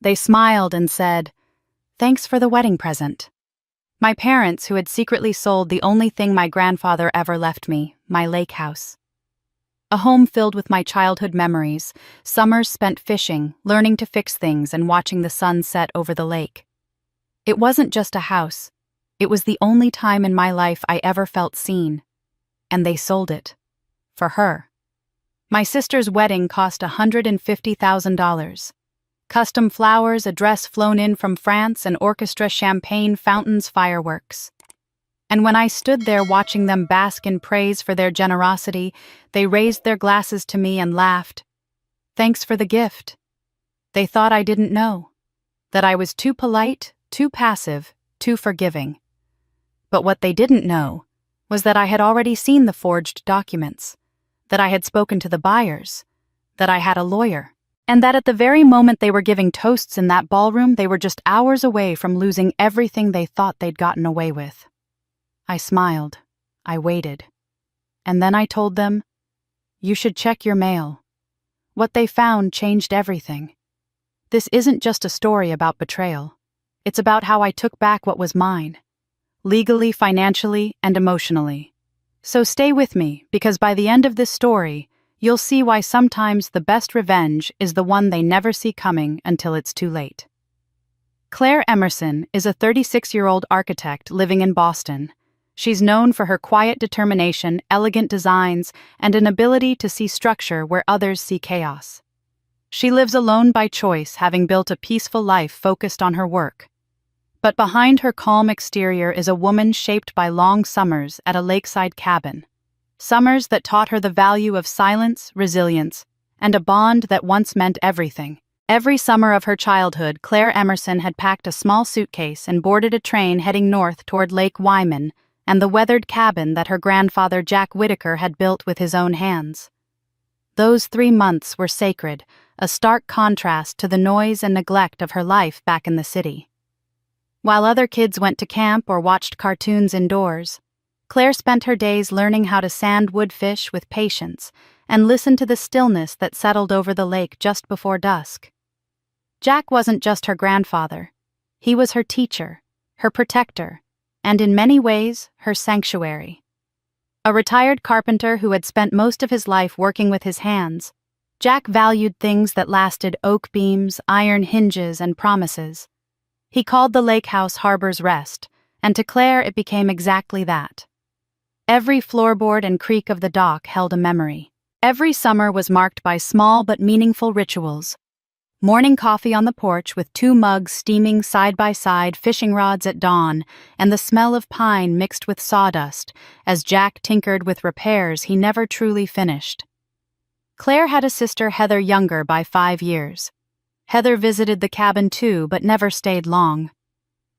They smiled and said, "Thanks for the wedding present." My parents, who had secretly sold the only thing my grandfather ever left me, my lake house. A home filled with my childhood memories, summers spent fishing, learning to fix things, and watching the sun set over the lake. It wasn't just a house. It was the only time in my life I ever felt seen. And they sold it. For her. My sister's wedding cost $150,000. Custom flowers, a dress flown in from France, and orchestra, champagne, fountains, fireworks. And when I stood there watching them bask in praise for their generosity, they raised their glasses to me and laughed. Thanks for the gift. They thought I didn't know. That I was too polite, too passive, too forgiving. But what they didn't know was that I had already seen the forged documents, that I had spoken to the buyers, that I had a lawyer. And that at the very moment they were giving toasts in that ballroom, they were just hours away from losing everything they thought they'd gotten away with. I smiled. I waited. And then I told them, "You should check your mail." What they found changed everything. This isn't just a story about betrayal. It's about how I took back what was mine. Legally, financially, and emotionally. So stay with me, because by the end of this story, you'll see why sometimes the best revenge is the one they never see coming until it's too late. Claire Emerson is a 36-year-old architect living in Boston. She's known for her quiet determination, elegant designs, and an ability to see structure where others see chaos. She lives alone by choice, having built a peaceful life focused on her work. But behind her calm exterior is a woman shaped by long summers at a lakeside cabin. Summers that taught her the value of silence, resilience, and a bond that once meant everything. Every summer of her childhood, Claire Emerson had packed a small suitcase and boarded a train heading north toward Lake Wyman and the weathered cabin that her grandfather Jack Whitaker had built with his own hands. Those 3 months were sacred, a stark contrast to the noise and neglect of her life back in the city. While other kids went to camp or watched cartoons indoors, Claire spent her days learning how to sand woodfish with patience and listen to the stillness that settled over the lake just before dusk. Jack wasn't just her grandfather. He was her teacher, her protector, and in many ways, her sanctuary. A retired carpenter who had spent most of his life working with his hands, Jack valued things that lasted: oak beams, iron hinges, and promises. He called the lake house Harbor's Rest, and to Claire it became exactly that. Every floorboard and creak of the dock held a memory. Every summer was marked by small but meaningful rituals. Morning coffee on the porch with 2 mugs steaming side by side, fishing rods at dawn, and the smell of pine mixed with sawdust as Jack tinkered with repairs he never truly finished. Claire had a sister, Heather, younger by 5 years. Heather visited the cabin too, but never stayed long.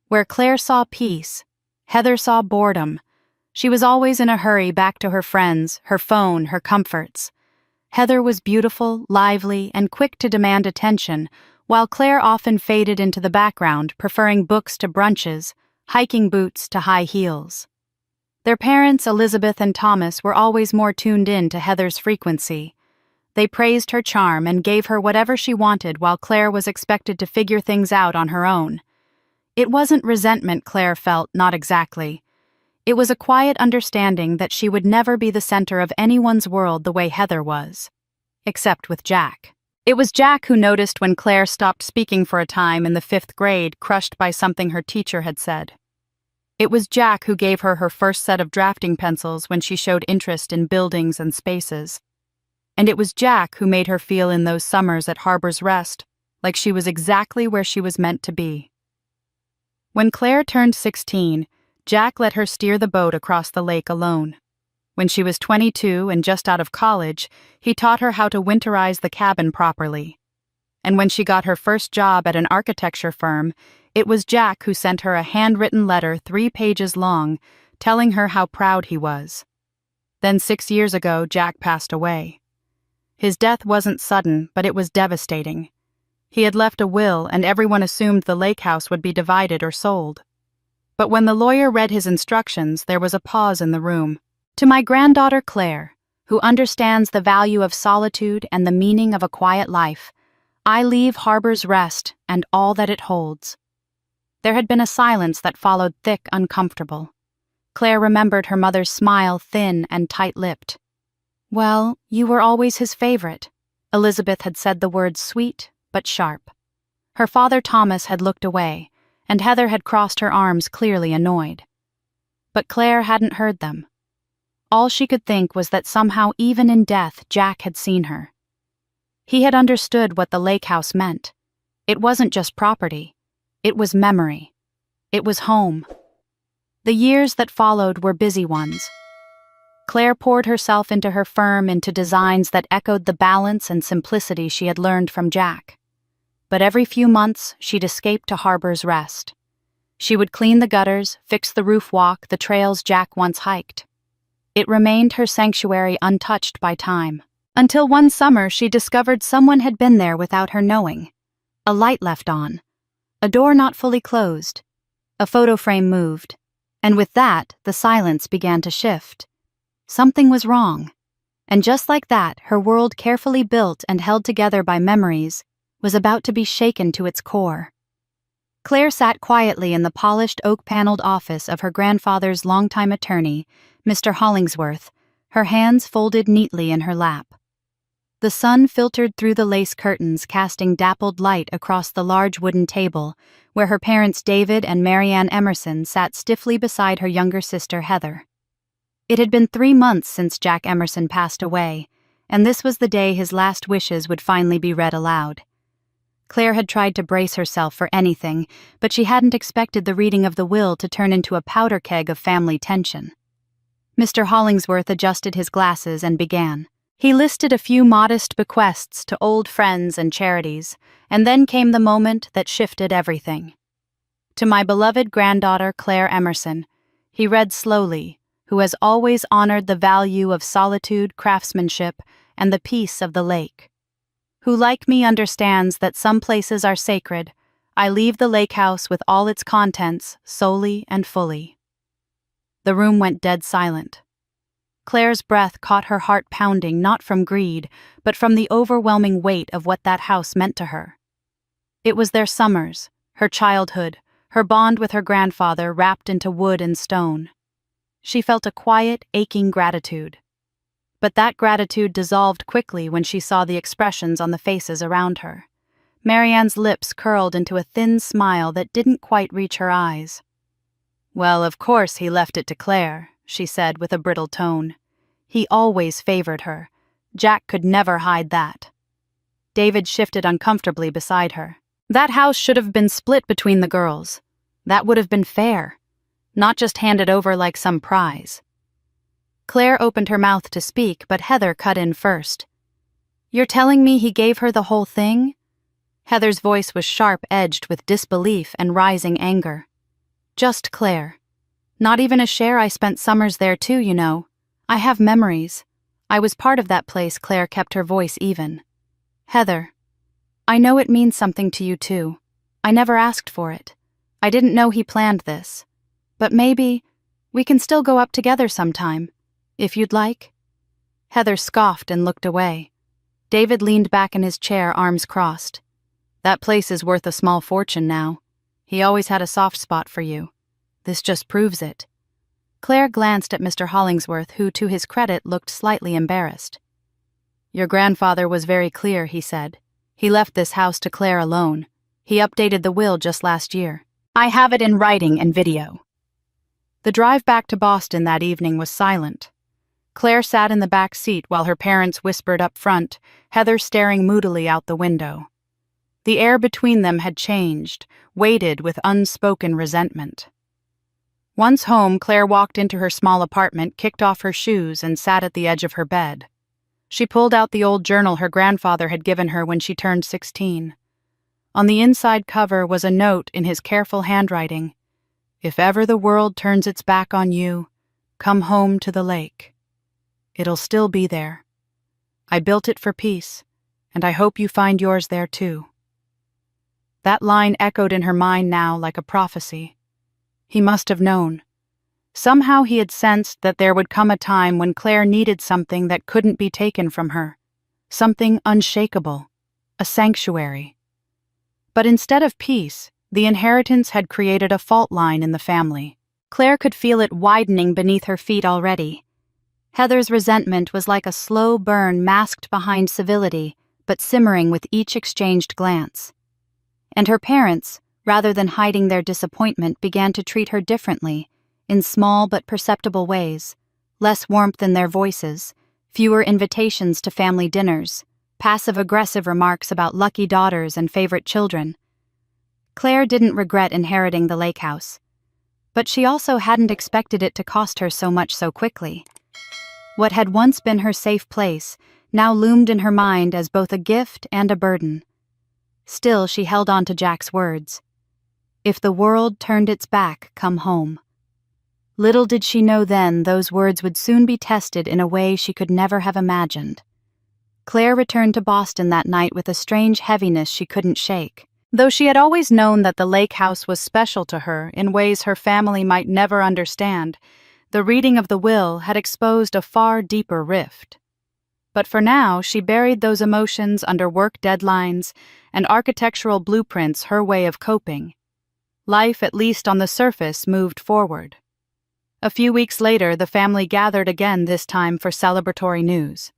Where Claire saw peace, Heather saw boredom. She was always in a hurry back to her friends, her phone, her comforts. Heather was beautiful, lively, and quick to demand attention, while Claire often faded into the background, preferring books to brunches, hiking boots to high heels. Their parents, Elizabeth and Thomas, were always more tuned in to Heather's frequency. They praised her charm and gave her whatever she wanted, while Claire was expected to figure things out on her own. It wasn't resentment Claire felt, not exactly. It was a quiet understanding that she would never be the center of anyone's world the way Heather was. Except with Jack. It was Jack who noticed when Claire stopped speaking for a time in the 5th grade, crushed by something her teacher had said. It was Jack who gave her her first set of drafting pencils when she showed interest in buildings and spaces. And it was Jack who made her feel in those summers at Harbor's Rest like she was exactly where she was meant to be. When Claire turned 16, Jack let her steer the boat across the lake alone. When she was 22 and just out of college, he taught her how to winterize the cabin properly. And when she got her first job at an architecture firm, it was Jack who sent her a handwritten letter 3 pages long, telling her how proud he was. Then 6 years ago, Jack passed away. His death wasn't sudden, but it was devastating. He had left a will, and everyone assumed the lake house would be divided or sold. But when the lawyer read his instructions, there was a pause in the room. To my granddaughter Claire, who understands the value of solitude and the meaning of a quiet life, I leave Harbor's Rest and all that it holds." There had been a silence that followed, thick, uncomfortable. Claire remembered her mother's smile, thin and tight-lipped. "Well, you were always his favorite." Elizabeth had said the words sweet but sharp. Her father Thomas had looked away, and Heather had crossed her arms, clearly annoyed. But Claire hadn't heard them. All she could think was that somehow, even in death, Jack had seen her. He had understood what the lake house meant. It wasn't just property. It was memory. It was home. The years that followed were busy ones. Claire poured herself into her firm, into designs that echoed the balance and simplicity she had learned from Jack. But every few months, she'd escape to Harbor's Rest. She would clean the gutters, fix the roof walk, the trails Jack once hiked. It remained her sanctuary, untouched by time. Until one summer she discovered someone had been there without her knowing. A light left on. A door not fully closed. A photo frame moved. And with that, the silence began to shift. Something was wrong. And just like that, her world, carefully built and held together by memories, was about to be shaken to its core. Claire sat quietly in the polished oak-paneled office of her grandfather's longtime attorney, Mr. Hollingsworth, her hands folded neatly in her lap. The sun filtered through the lace curtains, casting dappled light across the large wooden table, where her parents David and Marianne Emerson sat stiffly beside her younger sister Heather. It had been 3 months since Jack Emerson passed away, and this was the day his last wishes would finally be read aloud. Claire had tried to brace herself for anything, but she hadn't expected the reading of the will to turn into a powder keg of family tension. Mr. Hollingsworth adjusted his glasses and began. He listed a few modest bequests to old friends and charities, and then came the moment that shifted everything. "To my beloved granddaughter Claire Emerson," he read slowly, "who has always honored the value of solitude, craftsmanship, and the peace of the lake. Who like me understands that some places are sacred, I leave the lake house with all its contents solely and fully." The room went dead silent. Claire's breath caught her heart pounding, not from greed, but from the overwhelming weight of what that house meant to her. It was their summers, her childhood, her bond with her grandfather wrapped into wood and stone. She felt a quiet, aching gratitude. But that gratitude dissolved quickly when she saw the expressions on the faces around her. Marianne's lips curled into a thin smile that didn't quite reach her eyes. "Well, of course he left it to Claire," she said with a brittle tone. "He always favored her. Jack could never hide that." David shifted uncomfortably beside her. "That house should have been split between the girls. That would have been fair. Not just handed over like some prize." Claire opened her mouth to speak, but Heather cut in first. "You're telling me he gave her the whole thing?" Heather's voice was sharp-edged with disbelief and rising anger. "Just Claire. Not even a share. I spent summers there too, you know. I have memories. I was part of that place." Claire kept her voice even. "Heather, I know it means something to you too. I never asked for it. I didn't know he planned this. But maybe we can still go up together sometime, if you'd like." Heather scoffed and looked away. David leaned back in his chair, arms crossed. "That place is worth a small fortune now. He always had a soft spot for you. This just proves it." Claire glanced at Mr. Hollingsworth, who, to his credit, looked slightly embarrassed. "Your grandfather was very clear," he said. "He left this house to Claire alone. He updated the will just last year. I have it in writing and video." The drive back to Boston that evening was silent. Claire sat in the back seat while her parents whispered up front, Heather staring moodily out the window. The air between them had changed, weighted with unspoken resentment. Once home, Claire walked into her small apartment, kicked off her shoes, and sat at the edge of her bed. She pulled out the old journal her grandfather had given her when she turned 16. On the inside cover was a note in his careful handwriting. "If ever the world turns its back on you, come home to the lake. It'll still be there. I built it for peace, and I hope you find yours there too." That line echoed in her mind now like a prophecy. He must have known. Somehow he had sensed that there would come a time when Claire needed something that couldn't be taken from her. Something unshakable. a sanctuary. But instead of peace, the inheritance had created a fault line in the family. Claire could feel it widening beneath her feet already. Heather's resentment was like a slow burn masked behind civility, but simmering with each exchanged glance. And her parents, rather than hiding their disappointment, began to treat her differently, in small but perceptible ways. Less warmth in their voices, fewer invitations to family dinners, passive-aggressive remarks about lucky daughters and favorite children. Claire didn't regret inheriting the lake house, but she also hadn't expected it to cost her so much so quickly. What had once been her safe place now loomed in her mind as both a gift and a burden. Still, she held on to Jack's words. If the world turned its back, come home. Little did she know then those words would soon be tested in a way she could never have imagined. Claire returned to Boston that night with a strange heaviness she couldn't shake. Though she had always known that the lake house was special to her in ways her family might never understand, the reading of the will had exposed a far deeper rift. But for now, she buried those emotions under work deadlines and architectural blueprints, her way of coping. Life, at least on the surface, moved forward. A few weeks later, the family gathered again, this time for celebratory news.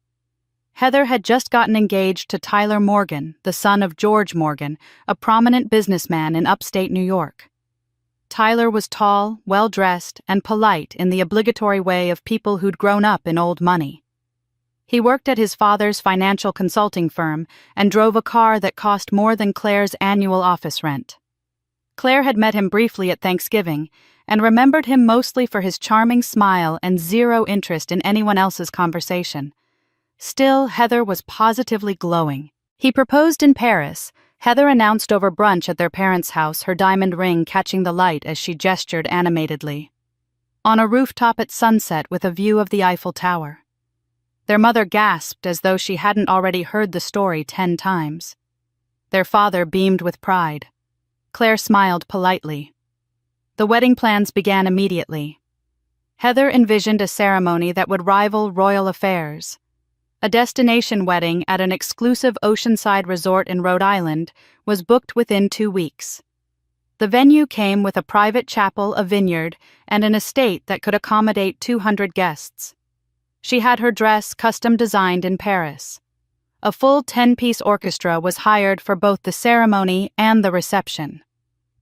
Heather had just gotten engaged to Tyler Morgan, the son of George Morgan, a prominent businessman in upstate New York. Tyler was tall, well-dressed, and polite in the obligatory way of people who'd grown up in old money. He worked at his father's financial consulting firm and drove a car that cost more than Claire's annual office rent. Claire had met him briefly at Thanksgiving and remembered him mostly for his charming smile and zero interest in anyone else's conversation. Still, Heather was positively glowing. He proposed in Paris. Heather announced over brunch at their parents' house, her diamond ring catching the light as she gestured animatedly. On a rooftop at sunset with a view of the Eiffel Tower. Their mother gasped as though she hadn't already heard the story 10 times. Their father beamed with pride. Claire smiled politely. The wedding plans began immediately. Heather envisioned a ceremony that would rival royal affairs. A destination wedding at an exclusive oceanside resort in Rhode Island was booked within 2 weeks. The venue came with a private chapel, a vineyard, and an estate that could accommodate 200 guests. She had her dress custom designed in Paris. A full 10-piece orchestra was hired for both the ceremony and the reception.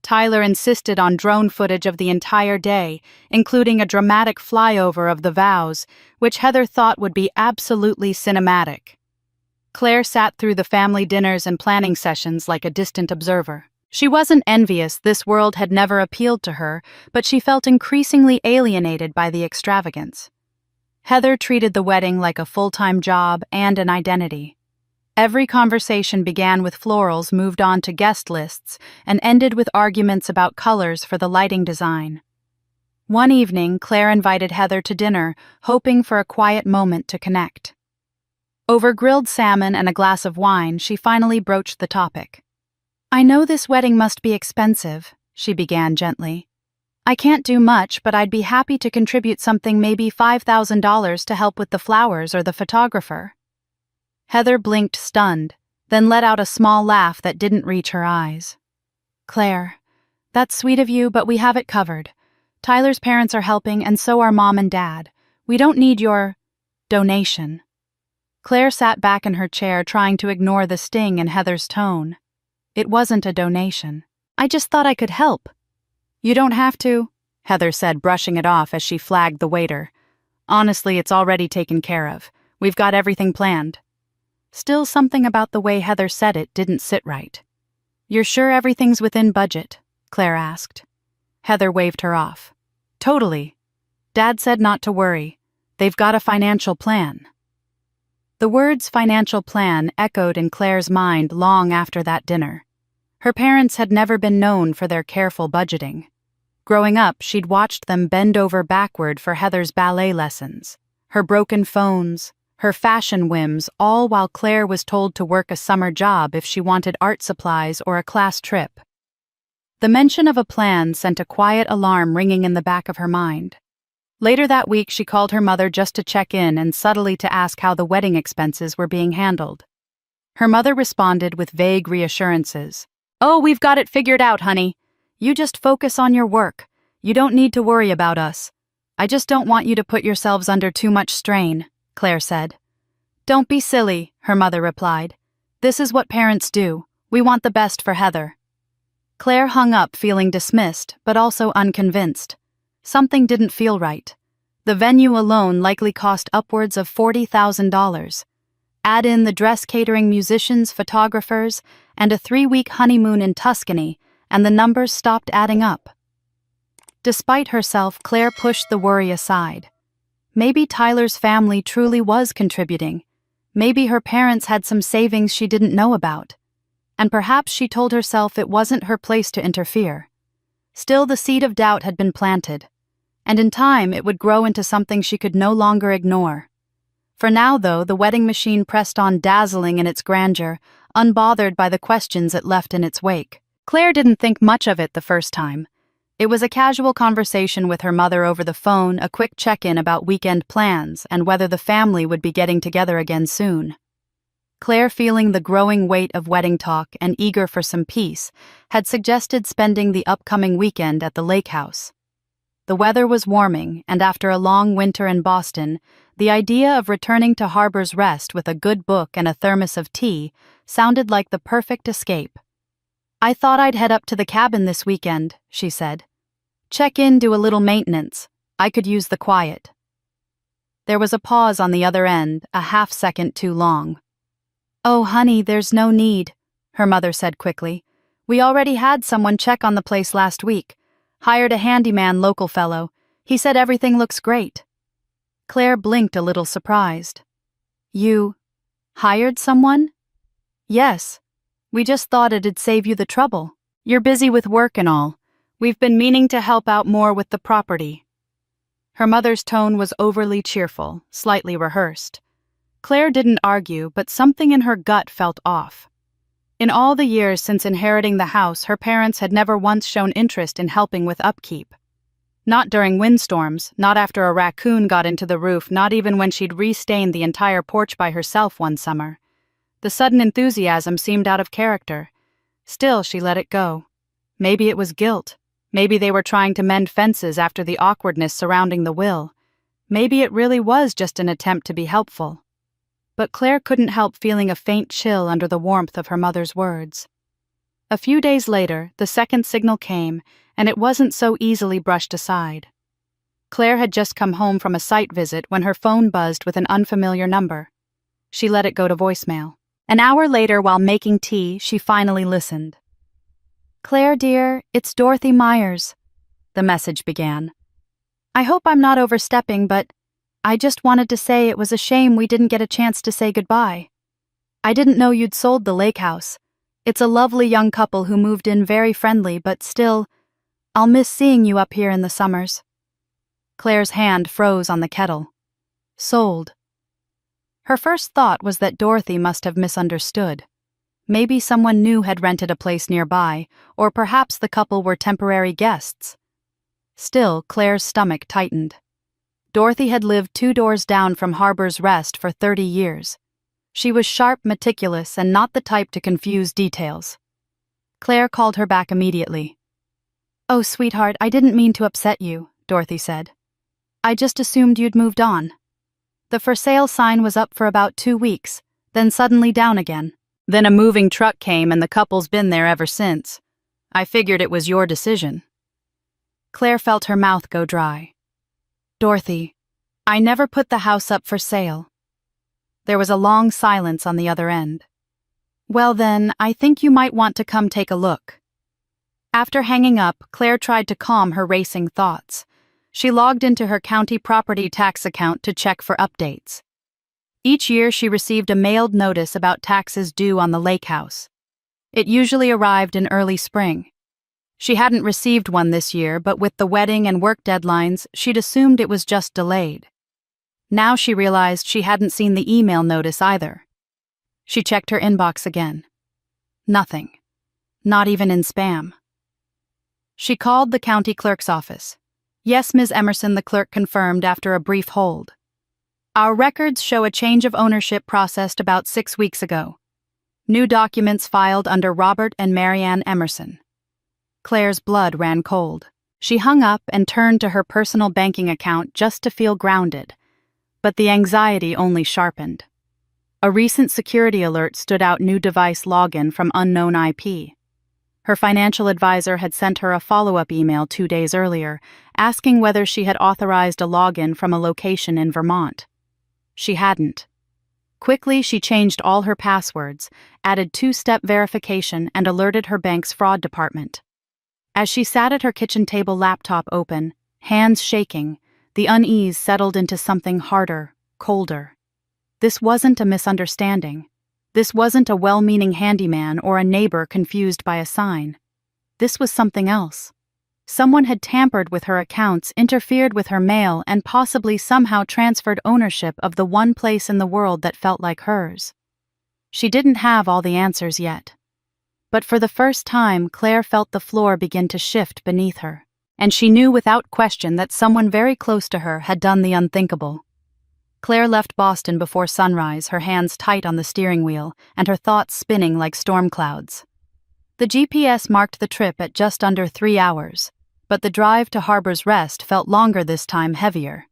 Tyler insisted on drone footage of the entire day, including a dramatic flyover of the vows, which Heather thought would be absolutely cinematic. Claire sat through the family dinners and planning sessions like a distant observer. She wasn't envious, this world had never appealed to her, but she felt increasingly alienated by the extravagance. Heather treated the wedding like a full-time job and an identity. Every conversation began with florals, moved on to guest lists, and ended with arguments about colors for the lighting design. One evening, Claire invited Heather to dinner, hoping for a quiet moment to connect. Over grilled salmon and a glass of wine, she finally broached the topic. "I know this wedding must be expensive," she began gently. "I can't do much, but I'd be happy to contribute something, maybe $5,000 to help with the flowers or the photographer." Heather blinked, stunned, then let out a small laugh that didn't reach her eyes. "Claire, that's sweet of you, but we have it covered. Tyler's parents are helping, and so are Mom and Dad. We don't need your donation." Claire sat back in her chair, trying to ignore the sting in Heather's tone. "It wasn't a donation. I just thought I could help." "You don't have to," Heather said, brushing it off as she flagged the waiter. "Honestly, it's already taken care of. We've got everything planned." Still, something about the way Heather said it didn't sit right. "You're sure everything's within budget?" Claire asked. Heather waved her off. "Totally. Dad said not to worry. They've got a financial plan." The words financial plan echoed in Claire's mind long after that dinner. Her parents had never been known for their careful budgeting. Growing up, she'd watched them bend over backward for Heather's ballet lessons, her broken phones, her fashion whims, all while Claire was told to work a summer job if she wanted art supplies or a class trip. The mention of a plan sent a quiet alarm ringing in the back of her mind. Later that week, she called her mother just to check in and subtly to ask how the wedding expenses were being handled. Her mother responded with vague reassurances. "Oh, we've got it figured out, honey. You just focus on your work. You don't need to worry about us. I just don't want you to put yourselves under too much strain," Claire said. "Don't be silly," her mother replied. "This is what parents do. We want the best for Heather." Claire hung up feeling dismissed, but also unconvinced. Something didn't feel right. The venue alone likely cost upwards of $40,000. Add in the dress catering, musicians, photographers, and a 3-week honeymoon in Tuscany, and the numbers stopped adding up. Despite herself, Claire pushed the worry aside. Maybe Tyler's family truly was contributing. Maybe her parents had some savings she didn't know about. And perhaps she told herself it wasn't her place to interfere. Still, the seed of doubt had been planted, and in time it would grow into something she could no longer ignore. For now, though, the wedding machine pressed on, dazzling in its grandeur, unbothered by the questions it left in its wake. Claire didn't think much of it the first time. It was a casual conversation with her mother over the phone, a quick check-in about weekend plans and whether the family would be getting together again soon. Claire, feeling the growing weight of wedding talk and eager for some peace, had suggested spending the upcoming weekend at the lake house. The weather was warming, and after a long winter in Boston, the idea of returning to Harbor's Rest with a good book and a thermos of tea sounded like the perfect escape. "I thought I'd head up to the cabin this weekend," she said. "Check in, do a little maintenance. I could use the quiet." There was a pause on the other end, a half-second too long. "Oh, honey, there's no need," her mother said quickly. "We already had someone check on the place last week. Hired a handyman, local fellow. He said everything looks great." Claire blinked a little surprised. "You hired someone?" "Yes. We just thought it'd save you the trouble. You're busy with work and all. We've been meaning to help out more with the property." Her mother's tone was overly cheerful, slightly rehearsed. Claire didn't argue, but something in her gut felt off. In all the years since inheriting the house, her parents had never once shown interest in helping with upkeep. Not during windstorms, not after a raccoon got into the roof, not even when she'd re-stained the entire porch by herself one summer. The sudden enthusiasm seemed out of character. Still, she let it go. Maybe it was guilt. Maybe they were trying to mend fences after the awkwardness surrounding the will. Maybe it really was just an attempt to be helpful. But Claire couldn't help feeling a faint chill under the warmth of her mother's words. A few days later, the second signal came, and it wasn't so easily brushed aside. Claire had just come home from a site visit when her phone buzzed with an unfamiliar number. She let it go to voicemail. An hour later, while making tea, she finally listened. "Claire, dear, it's Dorothy Myers," the message began. "I hope I'm not overstepping, but I just wanted to say it was a shame we didn't get a chance to say goodbye. I didn't know you'd sold the lake house. It's a lovely young couple who moved in, very friendly, but still, I'll miss seeing you up here in the summers." Claire's hand froze on the kettle. Sold. Her first thought was that Dorothy must have misunderstood. Maybe someone new had rented a place nearby, or perhaps the couple were temporary guests. Still, Claire's stomach tightened. Dorothy had lived 2 doors down from Harbor's Rest for 30 years. She was sharp, meticulous, and not the type to confuse details. Claire called her back immediately. "Oh, sweetheart, I didn't mean to upset you," Dorothy said. "I just assumed you'd moved on. The for sale sign was up for about 2 weeks, then suddenly down again. Then a moving truck came and the couple's been there ever since. I figured it was your decision." Claire felt her mouth go dry. "Dorothy, I never put the house up for sale." There was a long silence on the other end. "Well then, I think you might want to come take a look." After hanging up, Claire tried to calm her racing thoughts. She logged into her county property tax account to check for updates. Each year she received a mailed notice about taxes due on the lake house. It usually arrived in early spring. She hadn't received one this year, but with the wedding and work deadlines, she'd assumed it was just delayed. Now she realized she hadn't seen the email notice either. She checked her inbox again. Nothing. Not even in spam. She called the county clerk's office. "Yes, Ms. Emerson," the clerk confirmed after a brief hold. "Our records show a change of ownership processed about 6 weeks ago." New documents filed under Robert and Marianne Emerson. Claire's blood ran cold. She hung up and turned to her personal banking account just to feel grounded. But the anxiety only sharpened. A recent security alert stood out: new device login from unknown IP. Her financial advisor had sent her a follow-up email 2 days earlier, asking whether she had authorized a login from a location in Vermont. She hadn't. Quickly, she changed all her passwords, added 2-step verification, and alerted her bank's fraud department. As she sat at her kitchen table, laptop open, hands shaking, the unease settled into something harder, colder. This wasn't a misunderstanding. This wasn't a well-meaning handyman or a neighbor confused by a sign. This was something else. Someone had tampered with her accounts, interfered with her mail, and possibly somehow transferred ownership of the one place in the world that felt like hers. She didn't have all the answers yet. But for the first time, Claire felt the floor begin to shift beneath her, and she knew without question that someone very close to her had done the unthinkable. Claire left Boston before sunrise, her hands tight on the steering wheel, and her thoughts spinning like storm clouds. The GPS marked the trip at just under 3 hours, but the drive to Harbor's Rest felt longer this time, heavier.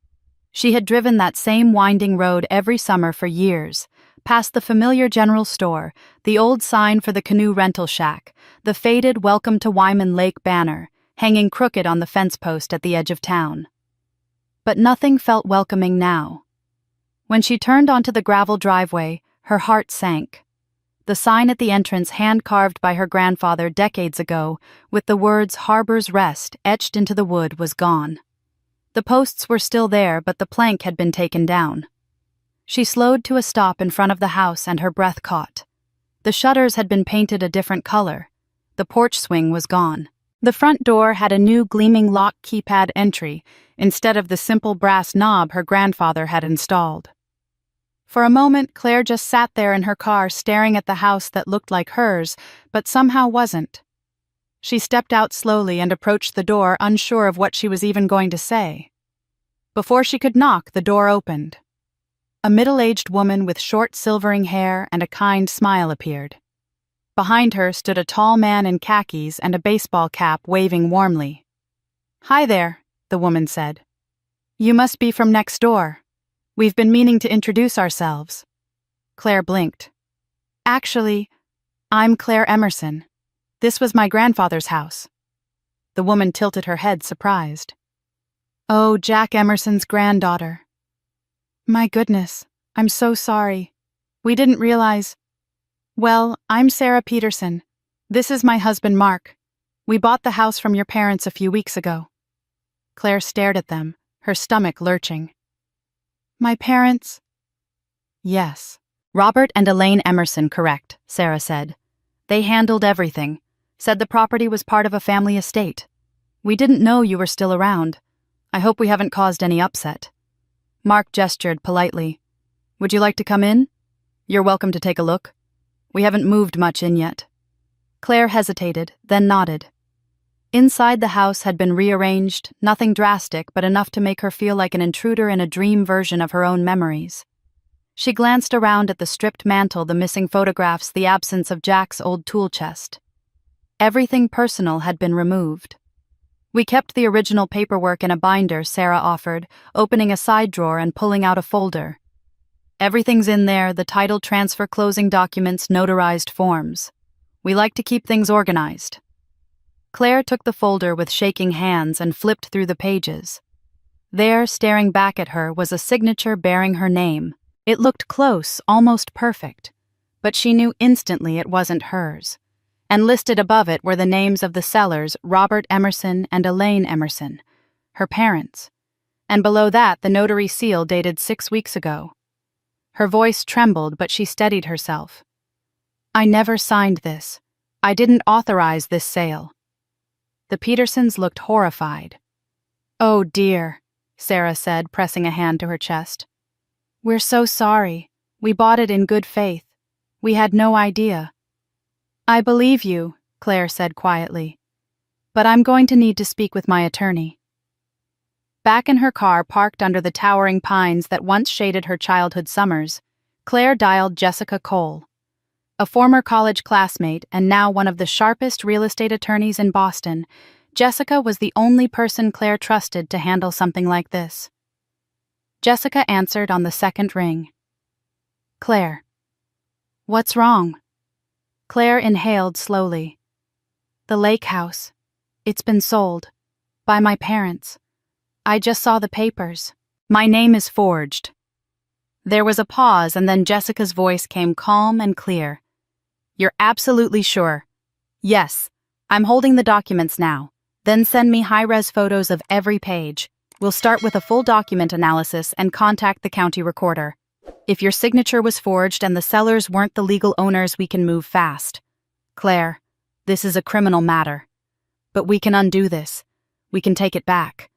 She had driven that same winding road every summer for years, past the familiar general store, the old sign for the canoe rental shack, the faded "Welcome to Wyman Lake" banner, hanging crooked on the fence post at the edge of town. But nothing felt welcoming now. When she turned onto the gravel driveway, her heart sank. The sign at the entrance, hand-carved by her grandfather decades ago, with the words "Harbor's Rest" etched into the wood, was gone. The posts were still there, but the plank had been taken down. She slowed to a stop in front of the house, and her breath caught. The shutters had been painted a different color. The porch swing was gone. The front door had a new gleaming lock keypad entry, instead of the simple brass knob her grandfather had installed. For a moment, Claire just sat there in her car, staring at the house that looked like hers, but somehow wasn't. She stepped out slowly and approached the door, unsure of what she was even going to say. Before she could knock, the door opened. A middle-aged woman with short silvering hair and a kind smile appeared. Behind her stood a tall man in khakis and a baseball cap, waving warmly. "Hi there," the woman said. "You must be from next door. We've been meaning to introduce ourselves." Claire blinked. "Actually, I'm Claire Emerson. This was my grandfather's house." The woman tilted her head, surprised. "Oh, Jack Emerson's granddaughter. My goodness, I'm so sorry. We didn't realize. Well, I'm Sarah Peterson. This is my husband, Mark. We bought the house from your parents a few weeks ago." Claire stared at them, her stomach lurching. "My parents?" "Yes. Robert and Elaine Emerson, correct," Sarah said. "They handled everything. Said the property was part of a family estate. We didn't know you were still around. I hope we haven't caused any upset." Mark gestured politely. "Would you like to come in? You're welcome to take a look. We haven't moved much in yet." Claire hesitated, then nodded. Inside the house had been rearranged, nothing drastic, but enough to make her feel like an intruder in a dream version of her own memories. She glanced around at the stripped mantel, the missing photographs, the absence of Jack's old tool chest. Everything personal had been removed. "We kept the original paperwork in a binder," Sarah offered, opening a side drawer and pulling out a folder. "Everything's in there: the title transfer, closing documents, notarized forms. We like to keep things organized." Claire took the folder with shaking hands and flipped through the pages. There, staring back at her, was a signature bearing her name. It looked close, almost perfect, but she knew instantly it wasn't hers. And listed above it were the names of the sellers, Robert Emerson and Elaine Emerson, her parents. And below that, the notary seal dated 6 weeks ago. Her voice trembled, but she steadied herself. "I never signed this. I didn't authorize this sale." The Petersons looked horrified. "Oh dear," Sarah said, pressing a hand to her chest. "We're so sorry. We bought it in good faith. We had no idea." "I believe you," Claire said quietly. "But I'm going to need to speak with my attorney." Back in her car, parked under the towering pines that once shaded her childhood summers, Claire dialed Jessica Cole. A former college classmate and now one of the sharpest real estate attorneys in Boston, Jessica was the only person Claire trusted to handle something like this. Jessica answered on the second ring. Claire. What's wrong? Claire inhaled slowly. The lake house. It's been sold. By my parents. I just saw the papers. My name is forged. There was a pause, and then Jessica's voice came calm and clear. You're absolutely sure? Yes. I'm holding the documents now. Then send me high-res photos of every page. We'll start with a full document analysis and contact the county recorder. If your signature was forged and the sellers weren't the legal owners, we can move fast. Claire, this is a criminal matter. But we can undo this. We can take it back.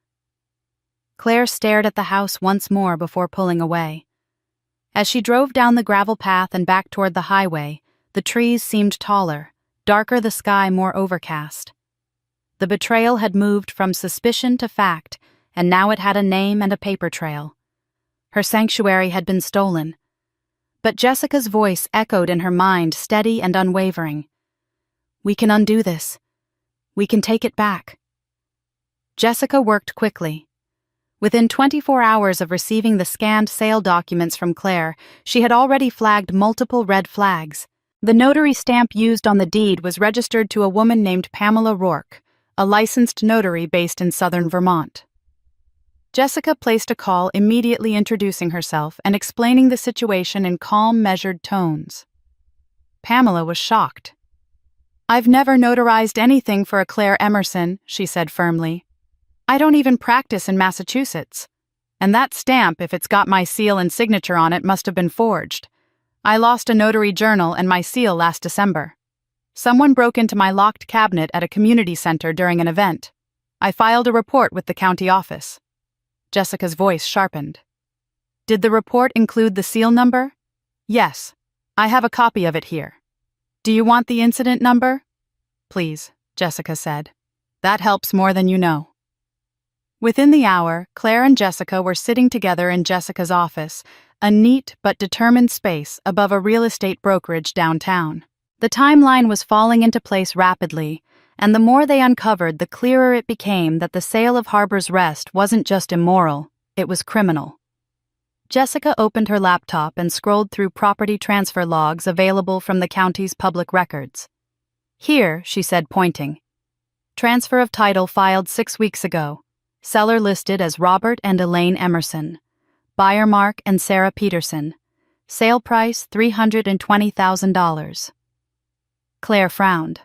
Claire stared at the house once more before pulling away. As she drove down the gravel path and back toward the highway, the trees seemed taller, darker, the sky more overcast. The betrayal had moved from suspicion to fact, and now it had a name and a paper trail. Her sanctuary had been stolen. But Jessica's voice echoed in her mind, steady and unwavering. We can undo this. We can take it back. Jessica worked quickly. Within 24 hours of receiving the scanned sale documents from Claire, she had already flagged multiple red flags. The notary stamp used on the deed was registered to a woman named Pamela Rourke, a licensed notary based in southern Vermont. Jessica placed a call, immediately introducing herself and explaining the situation in calm, measured tones. Pamela was shocked. I've never notarized anything for a Claire Emerson, she said firmly. I don't even practice in Massachusetts. And that stamp, if it's got my seal and signature on it, must have been forged. I lost a notary journal and my seal last December. Someone broke into my locked cabinet at a community center during an event. I filed a report with the county office. Jessica's voice sharpened. Did the report include the seal number? Yes. I have a copy of it here. Do you want the incident number? Please, Jessica said. That helps more than you know. Within the hour, Claire and Jessica were sitting together in Jessica's office, a neat but determined space above a real estate brokerage downtown. The timeline was falling into place rapidly, and the more they uncovered, the clearer it became that the sale of Harbor's Rest wasn't just immoral, it was criminal. Jessica opened her laptop and scrolled through property transfer logs available from the county's public records. Here, she said, pointing. Transfer of title filed 6 weeks ago. Seller listed as Robert and Elaine Emerson. Buyer Mark and Sarah Peterson. Sale price $320,000. Claire frowned.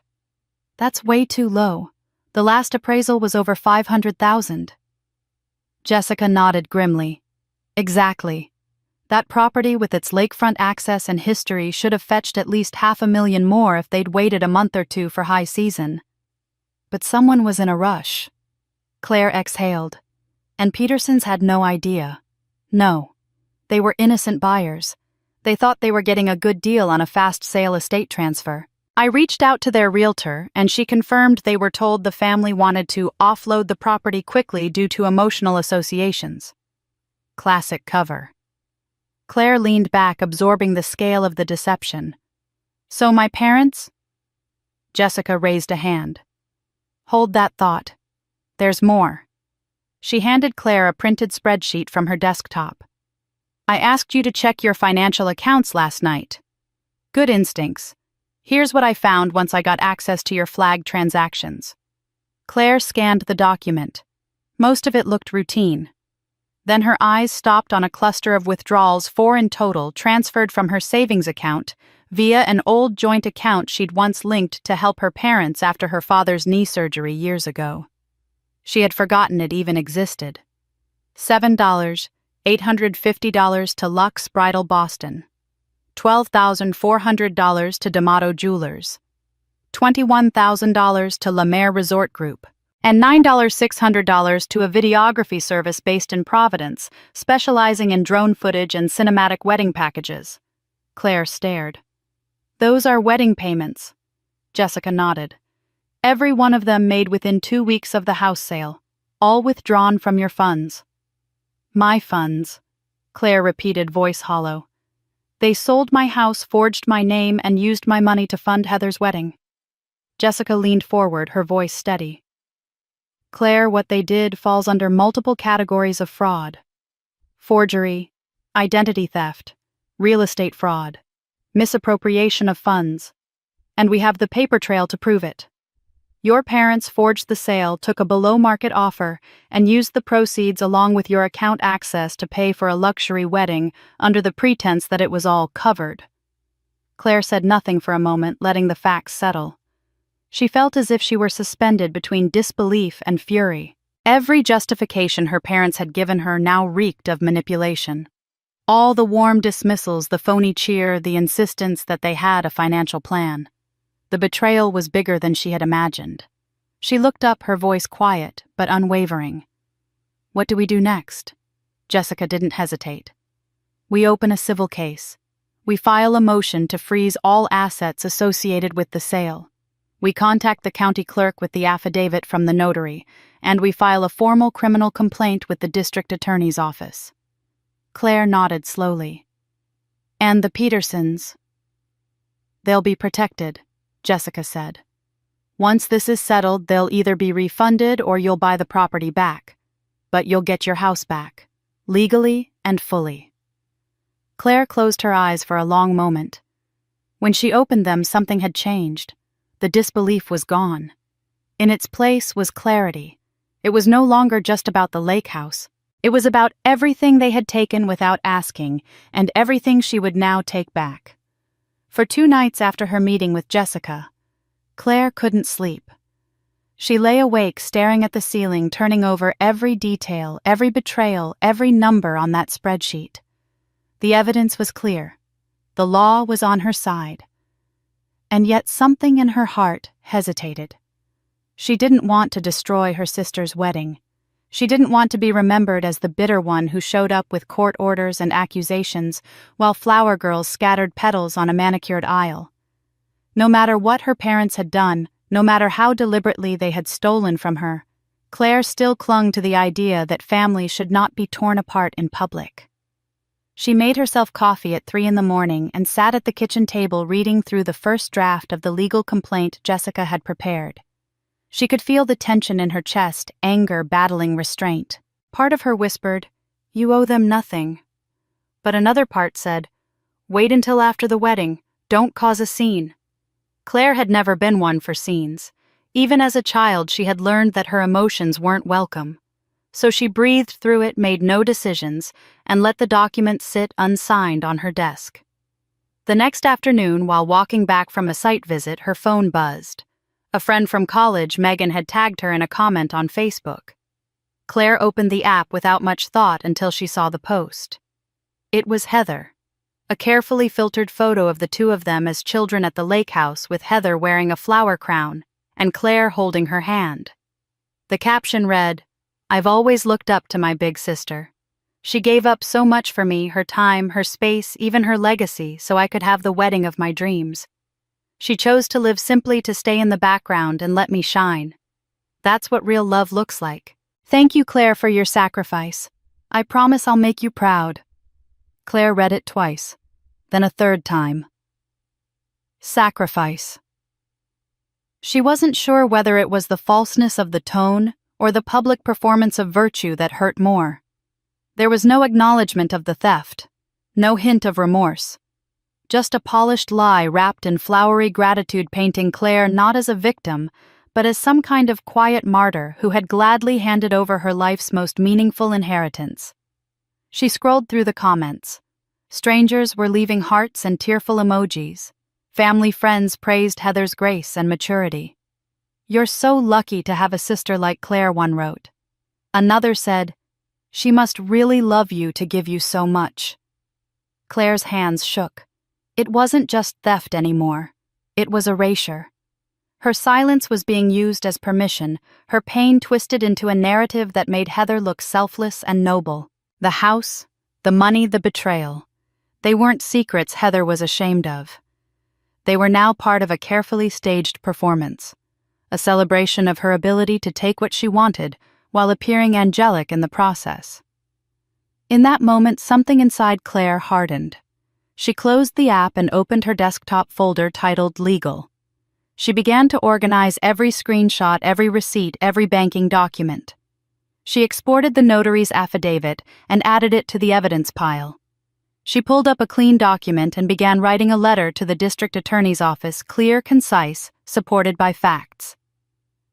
That's way too low. The last appraisal was over $500,000. Jessica nodded grimly. Exactly. That property with its lakefront access and history should have fetched at least $500,000 more if they'd waited a month or two for high season. But someone was in a rush. Claire exhaled. And Petersons had no idea. No. They were innocent buyers. They thought they were getting a good deal on a fast sale estate transfer. I reached out to their realtor, and she confirmed they were told the family wanted to offload the property quickly due to emotional associations. Classic cover. Claire leaned back, absorbing the scale of the deception. So my parents? Jessica raised a hand. Hold that thought. There's more. She handed Claire a printed spreadsheet from her desktop. I asked you to check your financial accounts last night. Good instincts. Here's what I found once I got access to your flagged transactions. Claire scanned the document. Most of it looked routine. Then her eyes stopped on a cluster of withdrawals, 4 in total, transferred from her savings account via an old joint account she'd once linked to help her parents after her father's knee surgery years ago. She had forgotten it even existed. $7, $850 to Lux Bridal Boston. $12,400 to D'Amato Jewelers. $21,000 to La Mer Resort Group. And $9,600 to a videography service based in Providence, specializing in drone footage and cinematic wedding packages. Claire stared. Those are wedding payments. Jessica nodded. Every one of them made within 2 weeks of the house sale, all withdrawn from your funds. My funds, Claire repeated, voice hollow. They sold my house, forged my name, and used my money to fund Heather's wedding. Jessica leaned forward, her voice steady. Claire, what they did falls under multiple categories of fraud: forgery, identity theft, real estate fraud, misappropriation of funds, and we have the paper trail to prove it. Your parents forged the sale, took a below-market offer, and used the proceeds along with your account access to pay for a luxury wedding under the pretense that it was all covered. Claire said nothing for a moment, letting the facts settle. She felt as if she were suspended between disbelief and fury. Every justification her parents had given her now reeked of manipulation. All the warm dismissals, the phony cheer, the insistence that they had a financial plan. The betrayal was bigger than she had imagined. She looked up, her voice quiet but unwavering. What do we do next? Jessica didn't hesitate. We open a civil case. We file a motion to freeze all assets associated with the sale. We contact the county clerk with the affidavit from the notary, and we file a formal criminal complaint with the district attorney's office. Claire nodded slowly. And the Petersons? They'll be protected, Jessica said. Once this is settled, they'll either be refunded or you'll buy the property back. But you'll get your house back, legally and fully. Claire closed her eyes for a long moment. When she opened them, something had changed. The disbelief was gone. In its place was clarity. It was no longer just about the lake house. It was about everything they had taken without asking, and everything she would now take back. For 2 nights after her meeting with Jessica, Claire couldn't sleep. She lay awake, staring at the ceiling, turning over every detail, every betrayal, every number on that spreadsheet. The evidence was clear. The law was on her side. And yet something in her heart hesitated. She didn't want to destroy her sister's wedding. She didn't want to be remembered as the bitter one who showed up with court orders and accusations while flower girls scattered petals on a manicured aisle. No matter what her parents had done, no matter how deliberately they had stolen from her, Claire still clung to the idea that families should not be torn apart in public. She made herself coffee at 3 a.m. and sat at the kitchen table reading through the first draft of the legal complaint Jessica had prepared. She could feel the tension in her chest, anger battling restraint. Part of her whispered, "You owe them nothing." But another part said, "Wait until after the wedding. Don't cause a scene." Claire had never been one for scenes. Even as a child, she had learned that her emotions weren't welcome. So she breathed through it, made no decisions, and let the document sit unsigned on her desk. The next afternoon, while walking back from a site visit, her phone buzzed. A friend from college, Megan, had tagged her in a comment on Facebook. Claire opened the app without much thought until she saw the post. It was Heather. A carefully filtered photo of the two of them as children at the lake house, with Heather wearing a flower crown and Claire holding her hand. The caption read, "I've always looked up to my big sister. She gave up so much for me, her time, her space, even her legacy, so I could have the wedding of my dreams. She chose to live simply to stay in the background and let me shine. That's what real love looks like. Thank you, Claire, for your sacrifice. I promise I'll make you proud." Claire read it twice, then a third time. Sacrifice. She wasn't sure whether it was the falseness of the tone or the public performance of virtue that hurt more. There was no acknowledgement of the theft, no hint of remorse. Just a polished lie wrapped in flowery gratitude, painting Claire not as a victim, but as some kind of quiet martyr who had gladly handed over her life's most meaningful inheritance. She scrolled through the comments. Strangers were leaving hearts and tearful emojis. Family friends praised Heather's grace and maturity. "You're so lucky to have a sister like Claire," one wrote. Another said, "She must really love you to give you so much." Claire's hands shook. It wasn't just theft anymore. It was erasure. Her silence was being used as permission, her pain twisted into a narrative that made Heather look selfless and noble. The house, the money, the betrayal. They weren't secrets Heather was ashamed of. They were now part of a carefully staged performance, a celebration of her ability to take what she wanted while appearing angelic in the process. In that moment, something inside Claire hardened. She closed the app and opened her desktop folder titled Legal. She began to organize every screenshot, every receipt, every banking document. She exported the notary's affidavit and added it to the evidence pile. She pulled up a clean document and began writing a letter to the district attorney's office, clear, concise, supported by facts.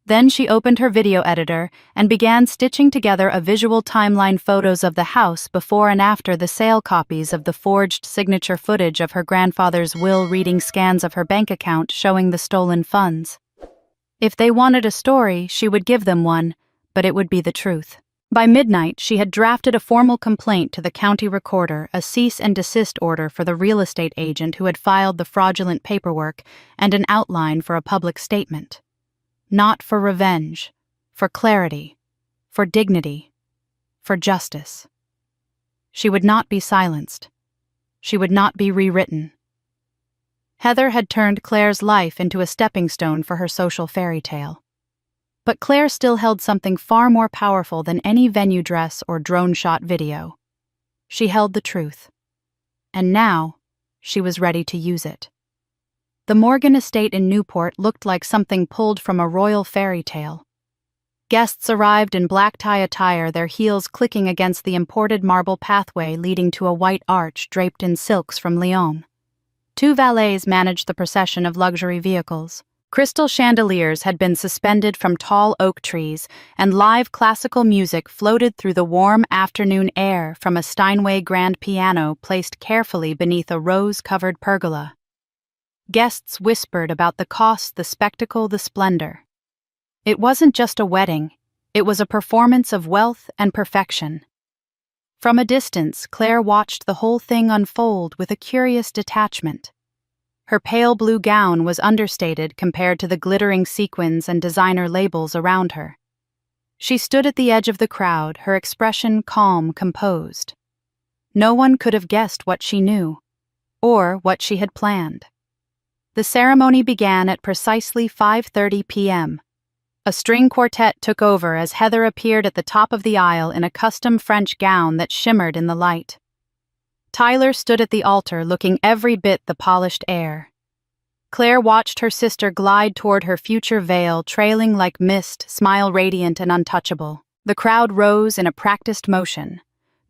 Then she opened her video editor and began stitching together a visual timeline, photos of the house before and after the sale, copies of the forged signature, footage of her grandfather's will, reading scans of her bank account showing the stolen funds. If they wanted a story, she would give them one, but it would be the truth. By midnight, she had drafted a formal complaint to the county recorder, a cease and desist order for the real estate agent who had filed the fraudulent paperwork, and an outline for a public statement. Not for revenge, for clarity, for dignity, for justice. She would not be silenced. She would not be rewritten. Heather had turned Claire's life into a stepping stone for her social fairy tale. But Claire still held something far more powerful than any venue dress or drone-shot video. She held the truth. And now, she was ready to use it. The Morgan estate in Newport looked like something pulled from a royal fairy tale. Guests arrived in black tie attire, their heels clicking against the imported marble pathway leading to a white arch draped in silks from Lyon. 2 valets managed the procession of luxury vehicles. Crystal chandeliers had been suspended from tall oak trees, and live classical music floated through the warm afternoon air from a Steinway grand piano placed carefully beneath a rose-covered pergola. Guests whispered about the cost, the spectacle, the splendor. It wasn't just a wedding, it was a performance of wealth and perfection. From a distance, Claire watched the whole thing unfold with a curious detachment. Her pale blue gown was understated compared to the glittering sequins and designer labels around her. She stood at the edge of the crowd, her expression calm, composed. No one could have guessed what she knew, or what she had planned. The ceremony began at precisely 5:30 p.m. A string quartet took over as Heather appeared at the top of the aisle in a custom French gown that shimmered in the light. Tyler stood at the altar looking every bit the polished heir. Claire watched her sister glide toward her future veil, trailing like mist, smile radiant and untouchable. The crowd rose in a practiced motion.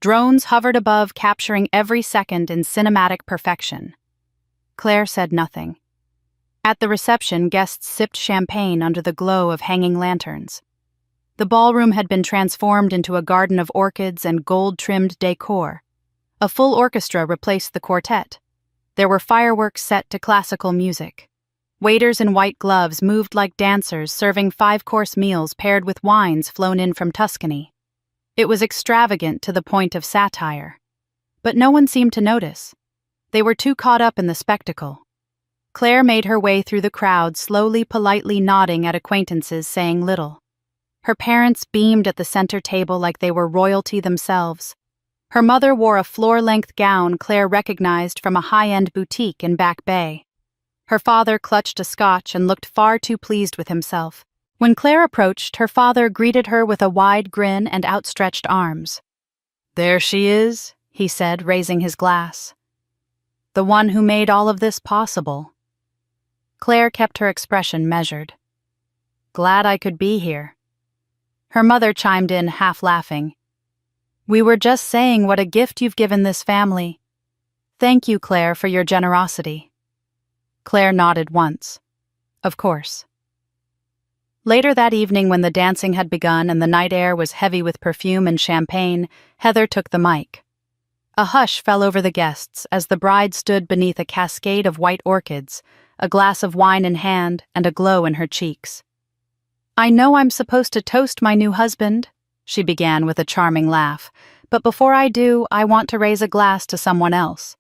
Drones hovered above, capturing every second in cinematic perfection. Claire said nothing. At the reception, guests sipped champagne under the glow of hanging lanterns. The ballroom had been transformed into a garden of orchids and gold-trimmed decor. A full orchestra replaced the quartet. There were fireworks set to classical music. Waiters in white gloves moved like dancers, serving 5-course meals paired with wines flown in from Tuscany. It was extravagant to the point of satire. But no one seemed to notice. They were too caught up in the spectacle. Claire made her way through the crowd, slowly, politely nodding at acquaintances, saying little. Her parents beamed at the center table like they were royalty themselves. Her mother wore a floor-length gown Claire recognized from a high-end boutique in Back Bay. Her father clutched a scotch and looked far too pleased with himself. When Claire approached, her father greeted her with a wide grin and outstretched arms. "There she is," he said, raising his glass. "The one who made all of this possible." Claire kept her expression measured. "Glad I could be here." Her mother chimed in, half laughing. "We were just saying what a gift you've given this family. Thank you, Claire, for your generosity." Claire nodded once. Of course. Later that evening, when the dancing had begun and the night air was heavy with perfume and champagne, Heather took the mic. A hush fell over the guests as the bride stood beneath a cascade of white orchids, a glass of wine in hand and a glow in her cheeks. "I know I'm supposed to toast my new husband," she began with a charming laugh, "but before I do, I want to raise a glass to someone else."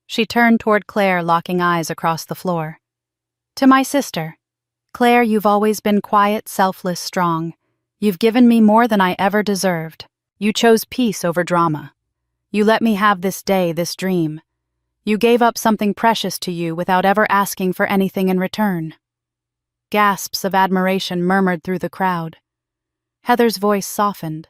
She turned toward Claire, locking eyes across the floor. "To my sister. Claire, you've always been quiet, selfless, strong. You've given me more than I ever deserved. You chose peace over drama. You let me have this day, this dream. You gave up something precious to you without ever asking for anything in return." Gasps of admiration murmured through the crowd. Heather's voice softened.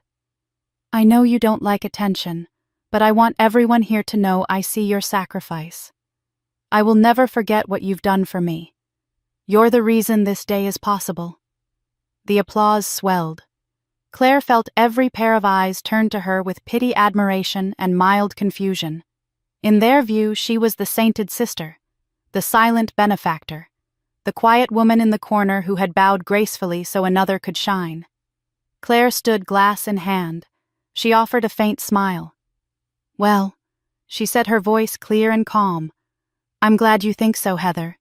"I know you don't like attention, but I want everyone here to know I see your sacrifice. I will never forget what you've done for me. You're the reason this day is possible." The applause swelled. Claire felt every pair of eyes turn to her with pity, admiration, and mild confusion. In their view, she was the sainted sister, the silent benefactor, the quiet woman in the corner who had bowed gracefully so another could shine. Claire stood glass in hand. She offered a faint smile. "Well," she said, her voice clear and calm, "I'm glad you think so, Heather,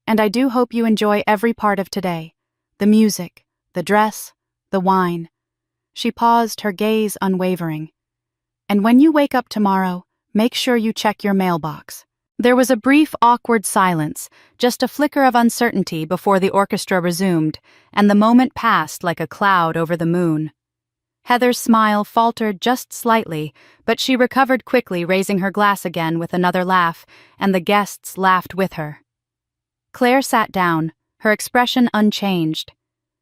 and I do hope you enjoy every part of today, the music, the dress, the wine." She paused, her gaze unwavering. "And when you wake up tomorrow, make sure you check your mailbox." There was a brief, awkward silence, just a flicker of uncertainty before the orchestra resumed, and the moment passed like a cloud over the moon. Heather's smile faltered just slightly, but she recovered quickly, raising her glass again with another laugh, and the guests laughed with her. Claire sat down, her expression unchanged.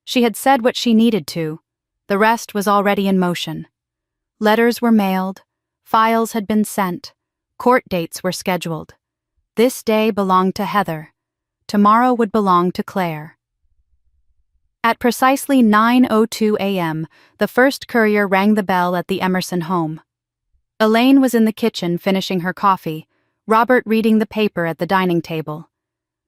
She had said what she needed to. The rest was already in motion. Letters were mailed, files had been sent, court dates were scheduled. This day belonged to Heather. Tomorrow would belong to Claire. At precisely 9:02 a.m., the first courier rang the bell at the Emerson home. Elaine was in the kitchen finishing her coffee, Robert reading the paper at the dining table.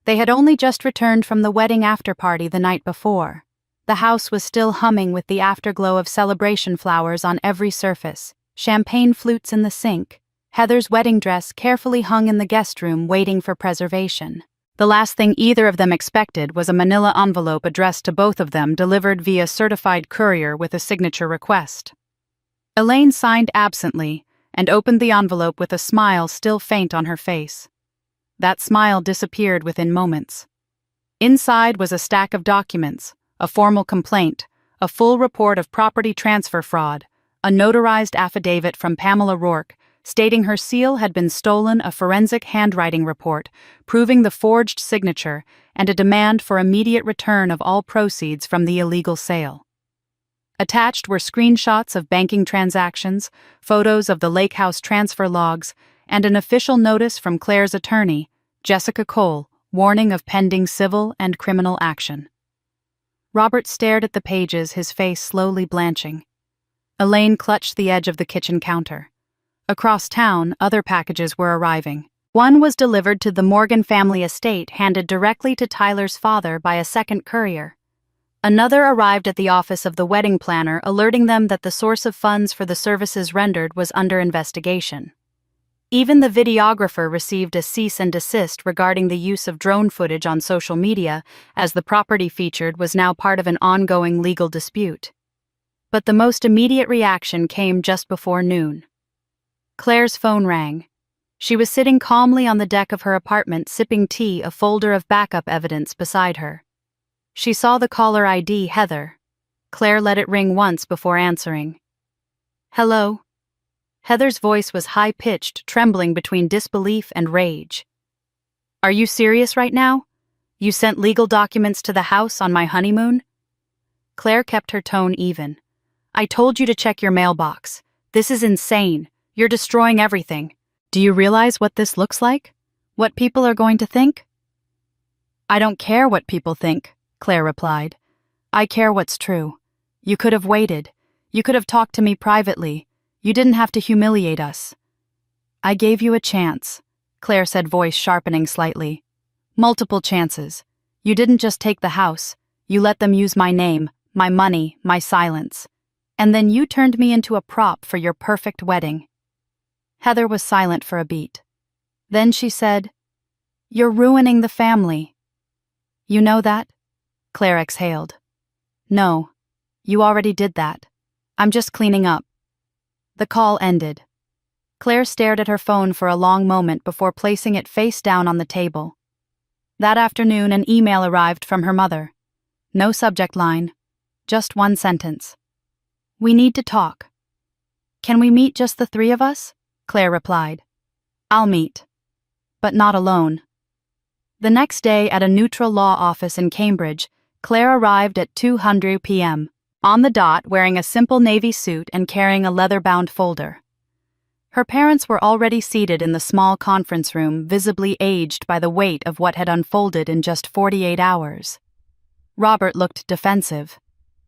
They had only just returned from the wedding after-party the night before. The house was still humming with the afterglow of celebration flowers on every surface, champagne flutes in the sink, Heather's wedding dress carefully hung in the guest room waiting for preservation. The last thing either of them expected was a manila envelope addressed to both of them, delivered via certified courier with a signature request. Elaine signed absently and opened the envelope with a smile still faint on her face. That smile disappeared within moments. Inside was a stack of documents, a formal complaint, a full report of property transfer fraud, a notarized affidavit from Pamela Rourke stating her seal had been stolen, a forensic handwriting report proving the forged signature, and a demand for immediate return of all proceeds from the illegal sale. Attached were screenshots of banking transactions, photos of the lake house transfer logs, and an official notice from Claire's attorney, Jessica Cole, warning of pending civil and criminal action. Robert stared at the pages, his face slowly blanching. Elaine clutched the edge of the kitchen counter. Across town, other packages were arriving. One was delivered to the Morgan family estate, handed directly to Tyler's father by a second courier. Another arrived at the office of the wedding planner, alerting them that the source of funds for the services rendered was under investigation. Even the videographer received a cease and desist regarding the use of drone footage on social media, as the property featured was now part of an ongoing legal dispute. But the most immediate reaction came just before noon. Claire's phone rang. She was sitting calmly on the deck of her apartment, sipping tea, a folder of backup evidence beside her. She saw the caller ID, Heather. Claire let it ring once before answering. "Hello?" Heather's voice was high-pitched, trembling between disbelief and rage. "Are you serious right now? You sent legal documents to the house on my honeymoon?" Claire kept her tone even. "I told you to check your mailbox. This is insane. You're destroying everything. Do you realize what this looks like? What people are going to think?" "I don't care what people think," Claire replied. "I care what's true. You could have waited. You could have talked to me privately. You didn't have to humiliate us." "I gave you a chance," Claire said, voice sharpening slightly. "Multiple chances. You didn't just take the house. You let them use my name, my money, my silence. And then you turned me into a prop for your perfect wedding." Heather was silent for a beat. Then she said, "You're ruining the family." "You know that?" Claire exhaled. "No, you already did that. I'm just cleaning up." The call ended. Claire stared at her phone for a long moment before placing it face down on the table. That afternoon, an email arrived from her mother. No subject line, just one sentence. "We need to talk." "Can we meet just the three of us?" Claire replied. "I'll meet. But not alone." The next day, at a neutral law office in Cambridge, Claire arrived at 2:00 p.m., on the dot, wearing a simple navy suit and carrying a leather-bound folder. Her parents were already seated in the small conference room, visibly aged by the weight of what had unfolded in just 48 hours. Robert looked defensive.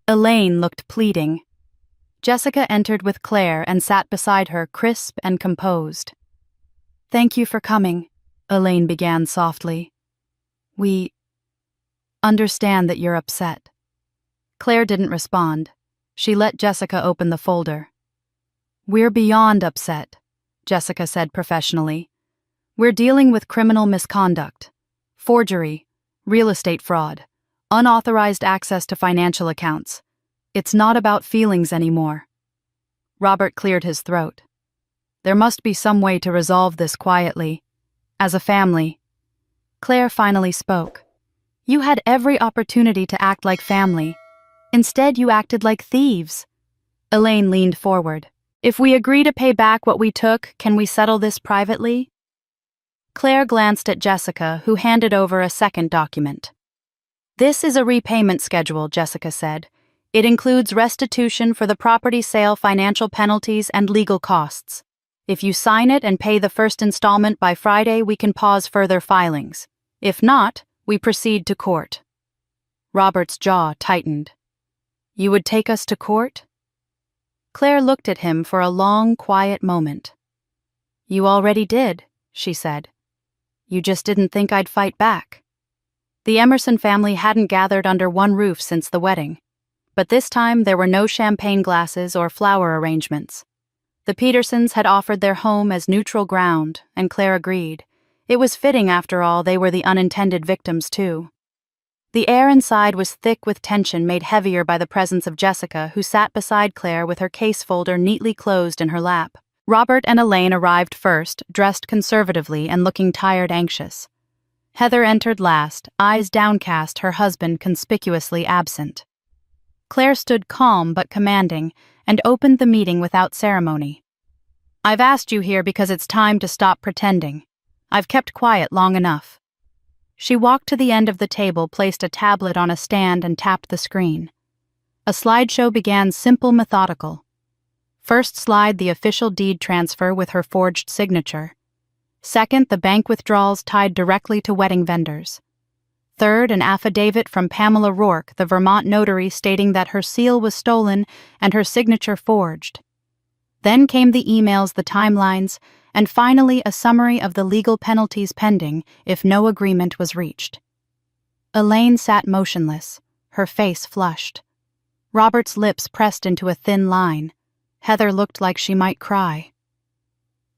Elaine looked pleading. Jessica entered with Claire and sat beside her, crisp and composed. "Thank you for coming," Elaine began softly. "We understand that you're upset." Claire didn't respond. She let Jessica open the folder. "We're beyond upset," Jessica said professionally. "We're dealing with criminal misconduct, forgery, real estate fraud, unauthorized access to financial accounts. It's not about feelings anymore." Robert cleared his throat. "There must be some way to resolve this quietly, as a family." Claire finally spoke. "You had every opportunity to act like family. Instead, you acted like thieves." Elaine leaned forward. "If we agree to pay back what we took, can we settle this privately?" Claire glanced at Jessica, who handed over a second document. "This is a repayment schedule," Jessica said. "It includes restitution for the property sale, financial penalties, and legal costs. If you sign it and pay the first installment by Friday, we can pause further filings. If not, we proceed to court." Robert's jaw tightened. "You would take us to court?" Claire looked at him for a long, quiet moment. "You already did," she said. "You just didn't think I'd fight back." The Emerson family hadn't gathered under one roof since the wedding. But this time there were no champagne glasses or flower arrangements. The Petersons had offered their home as neutral ground, and Claire agreed. It was fitting, after all, they were the unintended victims too. The air inside was thick with tension, made heavier by the presence of Jessica, who sat beside Claire with her case folder neatly closed in her lap. Robert and Elaine arrived first, dressed conservatively and looking tired, anxious. Heather entered last, eyes downcast, her husband conspicuously absent. Claire stood calm but commanding and opened the meeting without ceremony. "I've asked you here because it's time to stop pretending. I've kept quiet long enough." She walked to the end of the table, placed a tablet on a stand, and tapped the screen. A slideshow began, simple, methodical. First slide, the official deed transfer with her forged signature. Second, the bank withdrawals tied directly to wedding vendors. Third, an affidavit from Pamela Rourke, the Vermont notary, stating that her seal was stolen and her signature forged. Then came the emails, the timelines, and finally a summary of the legal penalties pending if no agreement was reached. Elaine sat motionless, her face flushed. Robert's lips pressed into a thin line. Heather looked like she might cry.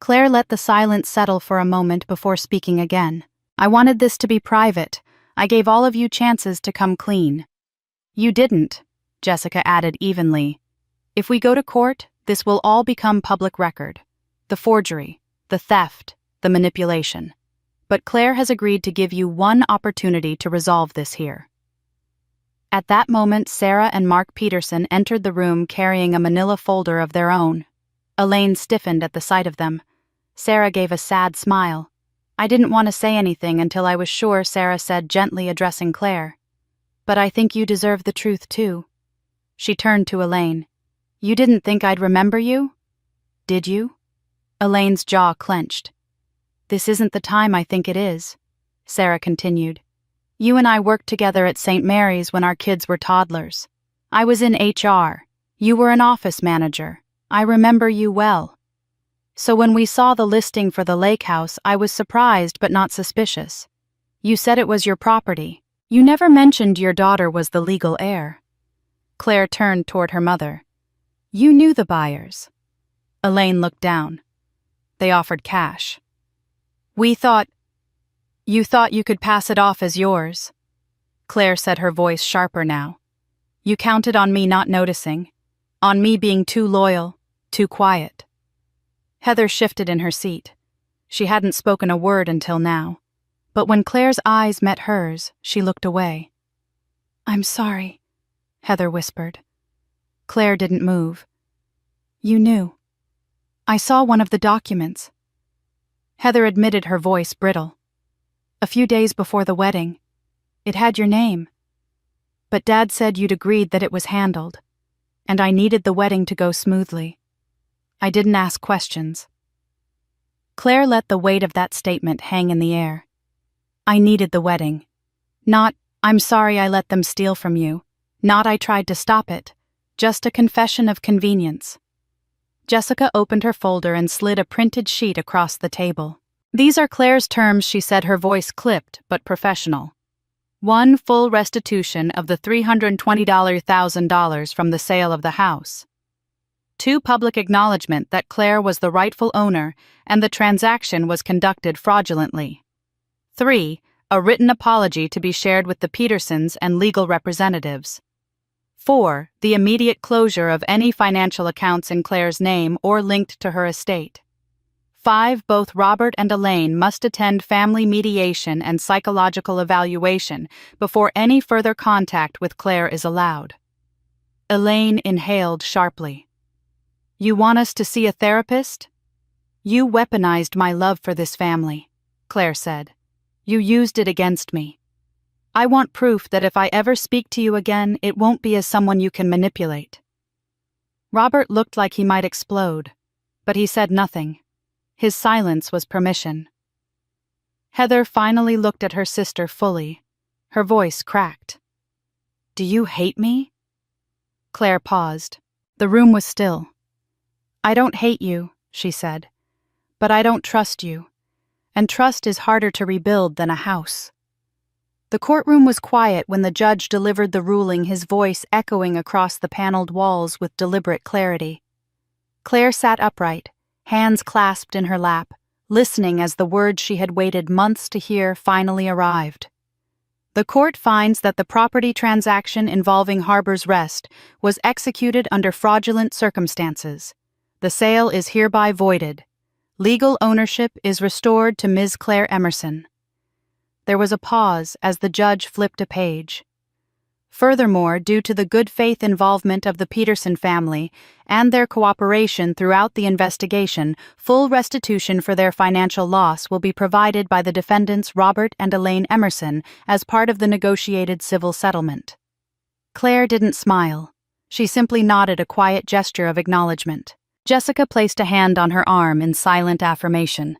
Claire let the silence settle for a moment before speaking again. "I wanted this to be private. I gave all of you chances to come clean." "You didn't," Jessica added evenly. "If we go to court, this will all become public record. The forgery, the theft, the manipulation. But Claire has agreed to give you one opportunity to resolve this here." At that moment, Sarah and Mark Peterson entered the room carrying a manila folder of their own. Elaine stiffened at the sight of them. Sarah gave a sad smile. "I didn't want to say anything until I was sure," Sarah said, gently addressing Claire. "But I think you deserve the truth, too." She turned to Elaine. "You didn't think I'd remember you? Did you?" Elaine's jaw clenched. "This isn't the time I think it is," Sarah continued. "You and I worked together at St. Mary's when our kids were toddlers. I was in HR. You were an office manager. I remember you well. So when we saw the listing for the lake house, I was surprised but not suspicious. You said it was your property. You never mentioned your daughter was the legal heir." Claire turned toward her mother. "You knew the buyers." Elaine looked down. "They offered cash." "You thought you could pass it off as yours." Claire said, her voice sharper now. "You counted on me not noticing, on me being too loyal, too quiet." Heather shifted in her seat. She hadn't spoken a word until now, but when Claire's eyes met hers, she looked away. "I'm sorry," Heather whispered. Claire didn't move. "You knew. I saw one of the documents." Heather admitted, her voice brittle. "A few days before the wedding. It had your name. But Dad said you'd agreed that it was handled, and I needed the wedding to go smoothly. I didn't ask questions. Claire let the weight of that statement hang in the air. I needed the wedding. Not, I'm sorry I let them steal from you. Not I tried to stop it. Just a confession of convenience. Jessica opened her folder and slid a printed sheet across the table. These are Claire's terms, she said, her voice clipped but professional. 1 full restitution of the $320,000 from the sale of the house. 2 public acknowledgement that Claire was the rightful owner and the transaction was conducted fraudulently. 3. A written apology to be shared with the Petersons and legal representatives. 4. The immediate closure of any financial accounts in Claire's name or linked to her estate. 5. Both Robert and Elaine must attend family mediation and psychological evaluation before any further contact with Claire is allowed. Elaine inhaled sharply. You want us to see a therapist? You weaponized my love for this family, Claire said. You used it against me. I want proof that if I ever speak to you again, it won't be as someone you can manipulate. Robert looked like he might explode, but he said nothing. His silence was permission. Heather finally looked at her sister fully. Her voice cracked. Do you hate me? Claire paused. The room was still. I don't hate you, she said, but I don't trust you, and trust is harder to rebuild than a house. The courtroom was quiet when the judge delivered the ruling, his voice echoing across the paneled walls with deliberate clarity. Claire sat upright, hands clasped in her lap, listening as the words she had waited months to hear finally arrived. The court finds that the property transaction involving Harbor's Rest was executed under fraudulent circumstances. The sale is hereby voided. Legal ownership is restored to Ms. Claire Emerson. There was a pause as the judge flipped a page. Furthermore, due to the good faith involvement of the Peterson family and their cooperation throughout the investigation, full restitution for their financial loss will be provided by the defendants Robert and Elaine Emerson as part of the negotiated civil settlement. Claire didn't smile. She simply nodded a quiet gesture of acknowledgement. Jessica placed a hand on her arm in silent affirmation.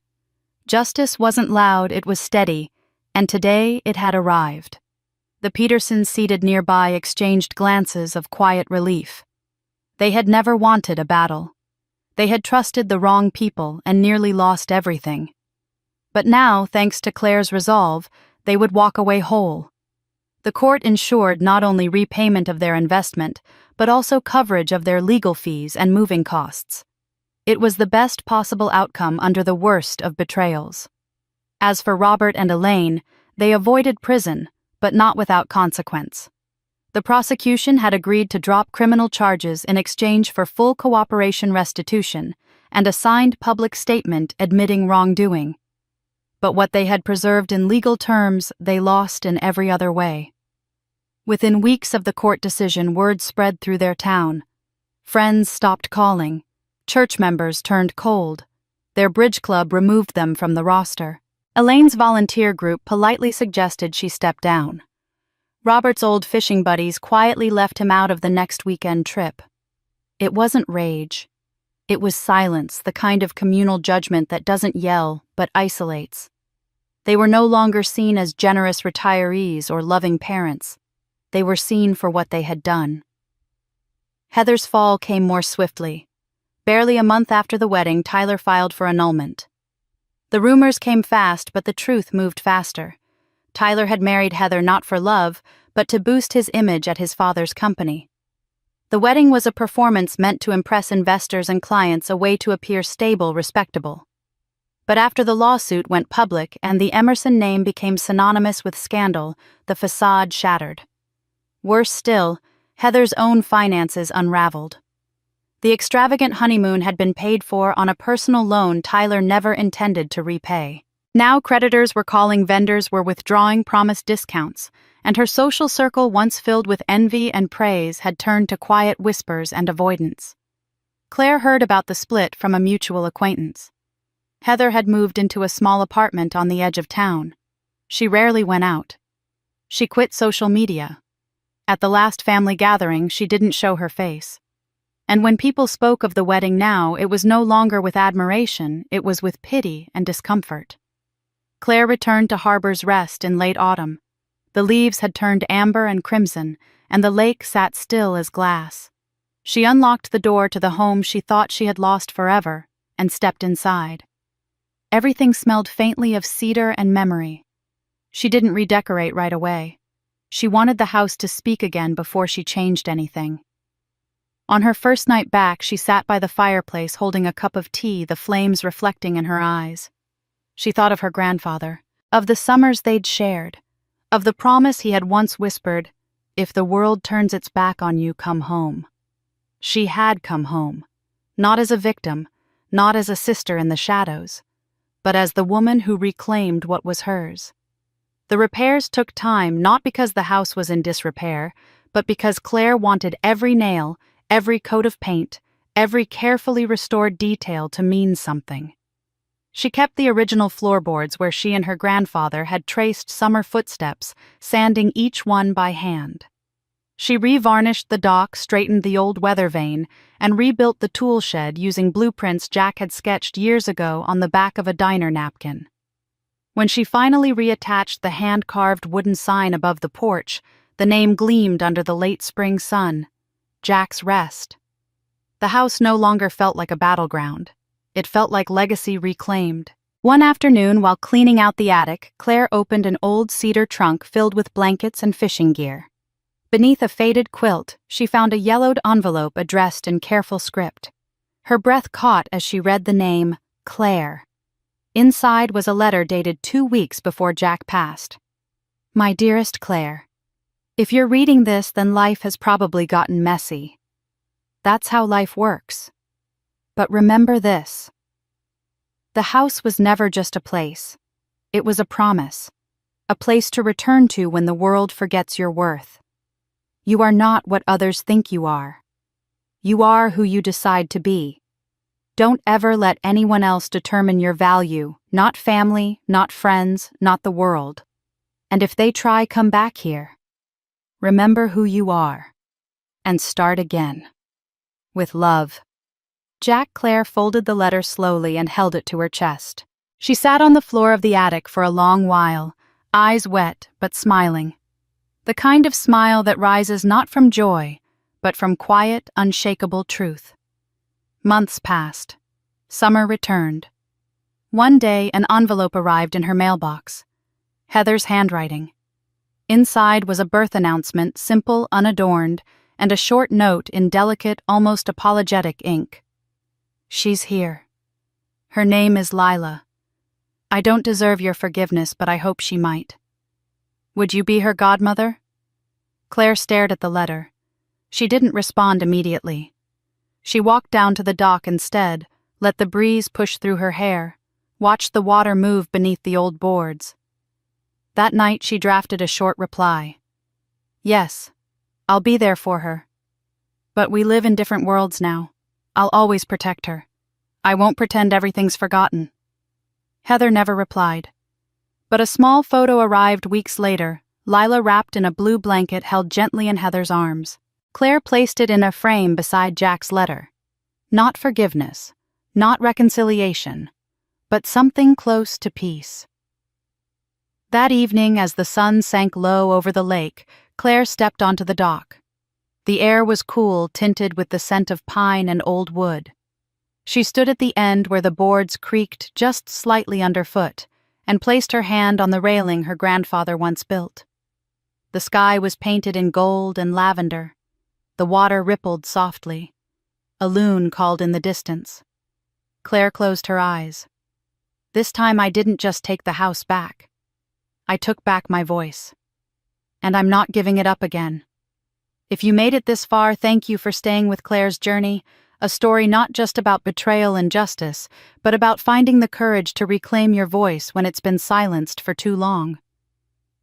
Justice wasn't loud, it was steady, and today it had arrived. The Petersons seated nearby exchanged glances of quiet relief. They had never wanted a battle. They had trusted the wrong people and nearly lost everything. But now, thanks to Claire's resolve, they would walk away whole. The court ensured not only repayment of their investment, but also coverage of their legal fees and moving costs. It was the best possible outcome under the worst of betrayals. As for Robert and Elaine, they avoided prison, but not without consequence. The prosecution had agreed to drop criminal charges in exchange for full cooperation restitution and a signed public statement admitting wrongdoing. But what they had preserved in legal terms, they lost in every other way. Within weeks of the court decision, word spread through their town. Friends stopped calling. Church members turned cold. Their bridge club removed them from the roster. Elaine's volunteer group politely suggested she step down. Robert's old fishing buddies quietly left him out of the next weekend trip. It wasn't rage. It was silence, the kind of communal judgment that doesn't yell, but isolates. They were no longer seen as generous retirees or loving parents. They were seen for what they had done. Heather's fall came more swiftly. Barely a month after the wedding, Tyler filed for annulment. The rumors came fast, but the truth moved faster. Tyler had married Heather not for love, but to boost his image at his father's company. The wedding was a performance meant to impress investors and clients, a way to appear stable, respectable. But after the lawsuit went public and the Emerson name became synonymous with scandal, the facade shattered. Worse still, Heather's own finances unraveled. The extravagant honeymoon had been paid for on a personal loan Tyler never intended to repay. Now creditors were calling, vendors were withdrawing promised discounts, and her social circle, once filled with envy and praise, had turned to quiet whispers and avoidance. Claire heard about the split from a mutual acquaintance. Heather had moved into a small apartment on the edge of town. She rarely went out. She quit social media. At the last family gathering, she didn't show her face. And when people spoke of the wedding now, it was no longer with admiration, it was with pity and discomfort. Claire returned to Harbor's Rest in late autumn. The leaves had turned amber and crimson, and the lake sat still as glass. She unlocked the door to the home she thought she had lost forever, and stepped inside. Everything smelled faintly of cedar and memory. She didn't redecorate right away. She wanted the house to speak again before she changed anything. On her first night back, she sat by the fireplace holding a cup of tea, the flames reflecting in her eyes. She thought of her grandfather, of the summers they'd shared, of the promise he had once whispered, "If the world turns its back on you, come home." She had come home, not as a victim, not as a sister in the shadows, but as the woman who reclaimed what was hers. The repairs took time, not because the house was in disrepair, but because Claire wanted every nail, every coat of paint, every carefully restored detail to mean something. She kept the original floorboards where she and her grandfather had traced summer footsteps, sanding each one by hand. She revarnished the dock, straightened the old weather vane, and rebuilt the tool shed using blueprints Jack had sketched years ago on the back of a diner napkin. When she finally reattached the hand-carved wooden sign above the porch, the name gleamed under the late spring sun: Jack's Rest. The house no longer felt like a battleground. It felt like legacy reclaimed. One afternoon, while cleaning out the attic, Claire opened an old cedar trunk filled with blankets and fishing gear. Beneath a faded quilt, she found a yellowed envelope addressed in careful script. Her breath caught as she read the name, Claire. Inside was a letter dated 2 weeks before Jack passed. My dearest Claire, if you're reading this, then life has probably gotten messy. That's how life works. But remember this. The house was never just a place. It was a promise. A place to return to when the world forgets your worth. You are not what others think you are. You are who you decide to be. Don't ever let anyone else determine your value, not family, not friends, not the world. And if they try, come back here. Remember who you are. And start again. With love. Jack. Claire folded the letter slowly and held it to her chest. She sat on the floor of the attic for a long while, eyes wet but smiling. The kind of smile that rises not from joy, but from quiet, unshakable truth. Months passed. Summer returned. One day, an envelope arrived in her mailbox. Heather's handwriting. Inside was a birth announcement, simple, unadorned, and a short note in delicate, almost apologetic ink. She's here. Her name is Lila. I don't deserve your forgiveness, but I hope she might. Would you be her godmother? Claire stared at the letter. She didn't respond immediately. She walked down to the dock instead, let the breeze push through her hair, watched the water move beneath the old boards. That night she drafted a short reply. Yes, I'll be there for her. But we live in different worlds now. I'll always protect her. I won't pretend everything's forgotten. Heather never replied. But a small photo arrived weeks later, Lila wrapped in a blue blanket held gently in Heather's arms. Claire placed it in a frame beside Jack's letter. Not forgiveness, not reconciliation, but something close to peace. That evening, as the sun sank low over the lake, Claire stepped onto the dock. The air was cool, tinted with the scent of pine and old wood. She stood at the end where the boards creaked just slightly underfoot, and placed her hand on the railing her grandfather once built. The sky was painted in gold and lavender. The water rippled softly. A loon called in the distance. Claire closed her eyes. This time I didn't just take the house back. I took back my voice. And I'm not giving it up again. If you made it this far, thank you for staying with Claire's journey, a story not just about betrayal and justice, but about finding the courage to reclaim your voice when it's been silenced for too long.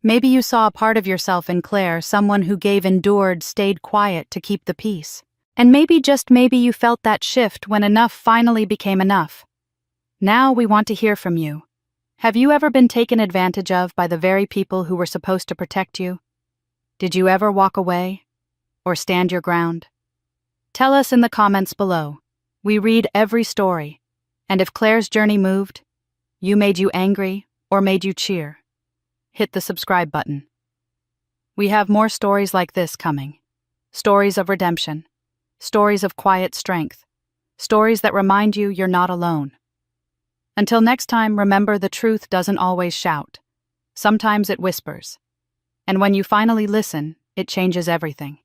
Maybe you saw a part of yourself in Claire, someone who endured, stayed quiet to keep the peace. And maybe, just maybe, you felt that shift when enough finally became enough. Now we want to hear from you. Have you ever been taken advantage of by the very people who were supposed to protect you? Did you ever walk away? Or stand your ground? Tell us in the comments below. We read every story. And if Claire's journey moved, made you angry, or made you cheer, hit the subscribe button. We have more stories like this coming. Stories of redemption. Stories of quiet strength. Stories that remind you you're not alone. Until next time, remember the truth doesn't always shout. Sometimes it whispers. And when you finally listen, it changes everything.